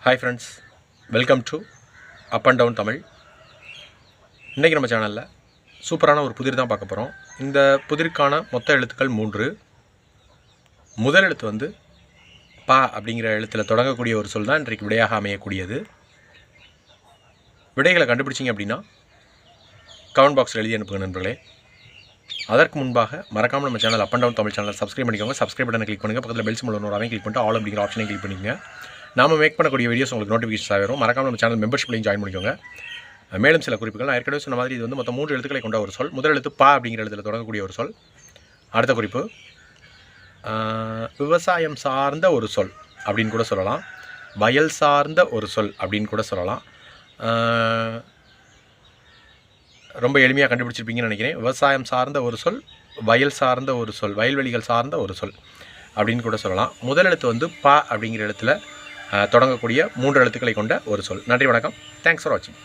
Hi friends, welcome to up and down Tamil. இன்றைக்கி நம்ம சேனலில் சூப்பரான ஒரு புதிர் தான் பார்க்க போகிறோம். இந்த புதிருக்கான மொத்த எழுத்துக்கள் 3. முதல் எழுத்து வந்து பா அப்படிங்கிற எழுத்தில் தொடங்கக்கூடிய ஒரு சொல் தான் இன்றைக்கு விடையாக அமையக்கூடியது. விடைகளை கண்டுபிடிச்சிங்க அப்படின்னா கமெண்ட் பாக்ஸில் எழுதி அனுப்புங்க நண்பர்களே. அதற்கு முன்பாக மறக்காமல் நம்ம channel up and down Tamil channel subscribe பண்ணிக்கோங்க. சப்ஸ்கிரைப் பட்டனை கிளிக் பண்ணுங்கள். பக்கத்தில் பெல் சிம்பல் ஒன்று கிளிக் பண்ணிட்டு ஆல் அப்படிங்கிற ஆப்ஷனை கிளிக் பண்ணிக்கோங்க. நாம் மேக் பண்ணக்கூடிய வீடியோஸ் உங்களுக்கு நோட்டிஃபிகேஷன் வரும். மறக்காமல் நம்ம சேனல் மெம்பர்ஷிப்லையும் ஜாயின் பண்ணிக்கோங்க. மேலும் சில குறிப்புகள் நான் ஏற்கனவே சொன்ன மாதிரி இது வந்து மொத்தம் 3 எழுத்துக்களை கொண்ட ஒரு சொல். முதல் எழுத்து பா அப்படிங்கிற எழுத்தில் தொடங்கக்கூடிய ஒரு சொல். அடுத்த குறிப்பு விவசாயம் சார்ந்த ஒரு சொல் அப்படின்னு கூட சொல்லலாம். வயல் சார்ந்த ஒரு சொல் அப்படின்னு கூட சொல்லலாம். ரொம்ப எளிமையாக கண்டுபிடிச்சிருப்பீங்கன்னு நினைக்கிறேன். விவசாயம் சார்ந்த ஒரு சொல், வயல் சார்ந்த ஒரு சொல், வயல்வெளிகள் சார்ந்த ஒரு சொல் அப்படின்னு கூட சொல்லலாம். முதல் எழுத்து வந்து பா அப்படிங்கிற எழுத்தில் தொடங்கக்கூடிய 3 எழுத்துக்களை கொண்ட ஒரு சொல். நன்றி, வணக்கம். தேங்க்ஸ் ஃபார் வாட்சிங்.